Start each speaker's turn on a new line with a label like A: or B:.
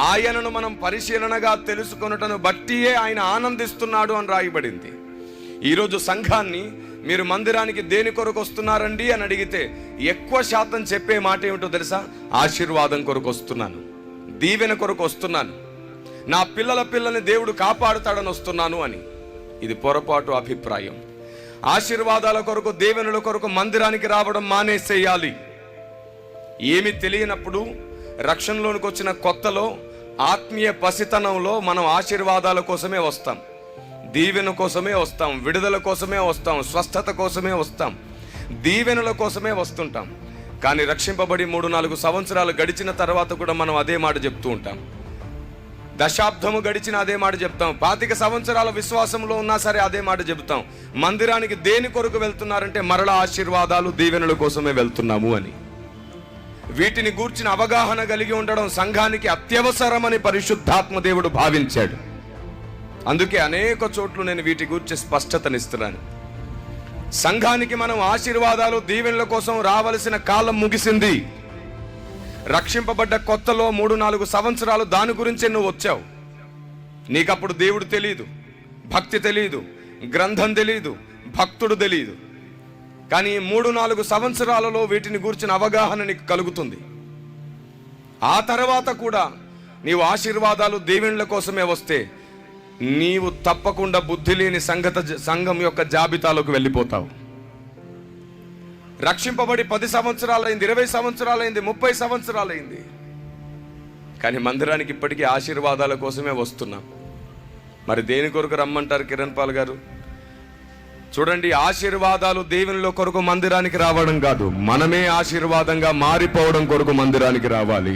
A: ఆయనను మనం పరిశీలనగా తెలుసుకొనుటను బట్టియే ఆయన ఆనందిస్తున్నాడు అని రాయబడింది. ఈరోజు సంఘాన్ని మీరు మందిరానికి దేని కొరకు వస్తున్నారండి అని అడిగితే ఎక్కువ శాతం చెప్పే మాట ఏమిటో తెలుసా? ఆశీర్వాదం కొరకు వస్తున్నాను, దీవెన కొరకు వస్తున్నాను, నా పిల్లల్ని దేవుడు కాపాడుతాడని వస్తున్నాను అని. ఇది పొరపాటు అభిప్రాయం. ఆశీర్వాదాల కొరకు, దీవెనల కొరకు మందిరానికి రావడం మానేసేయాలి. ఏమి తెలియనప్పుడు రక్షణలోనికి వచ్చిన కొత్తలో, ఆత్మీయ పసితనంలో మనం ఆశీర్వాదాల కోసమే వస్తాం, దీవెన కోసమే వస్తాం, విడుదల కోసమే వస్తాం, స్వస్థత కోసమే వస్తాం, దీవెనల కోసమే వస్తుంటాం. కానీ రక్షింపబడి 3-4 సంవత్సరాలు గడిచిన తర్వాత కూడా మనం అదే మాట చెప్తూ ఉంటాం. దశాబ్దము గడిచిన అదే మాట చెప్తాం. 25 సంవత్సరాల విశ్వాసంలో ఉన్నా సరే అదే మాట చెబుతాం. మందిరానికి దేని కొరకు వెళ్తున్నారంటే మరలా ఆశీర్వాదాలు, దీవెనల కోసమే వెళ్తున్నాము అని. వీటిని గూర్చిన అవగాహన కలిగి ఉండడం సంఘానికి అత్యవసరమని పరిశుద్ధాత్మ దేవుడు భావించాడు. అందుకే అనేక చోట్ల నేను వీటి గురించి స్పష్టతనిస్తున్నాను. సంఘానికి మనం ఆశీర్వాదాలు, దీవెనల కోసం రావలసిన కాలం ముగిసింది. రక్షింపబడ్డ కొత్తలో 3-4 సంవత్సరాలు దాని గురించే నువ్వు వచ్చావు. నీకప్పుడు దేవుడు తెలియదు, భక్తి తెలియదు, గ్రంథం తెలియదు, భక్తుడు తెలియదు. కానీ 3-4 సంవత్సరాలలో వీటిని గూర్చిన అవగాహన నీకు కలుగుతుంది. ఆ తర్వాత కూడా నీవు ఆశీర్వాదాలు, దీవెనల కోసమే వస్తే నీవు తప్పకుండా బుద్ధి లేని సంఘం యొక్క జాబితాలోకి వెళ్ళిపోతావు. రక్షింపబడి 10 సంవత్సరాలైంది, 20 సంవత్సరాలైంది, 30 సంవత్సరాలైంది, కానీ మందిరానికి ఇప్పటికీ ఆశీర్వాదాల కోసమే వస్తున్నాం. మరి దేని కొరకు రమ్మంటారు కిరణ్ పాల్ గారు? చూడండి, ఆశీర్వాదాలు, దీవెనల కొరకు మందిరానికి రావడం కాదు, మనమే ఆశీర్వాదంగా మారిపోవడం కొరకు మందిరానికి రావాలి.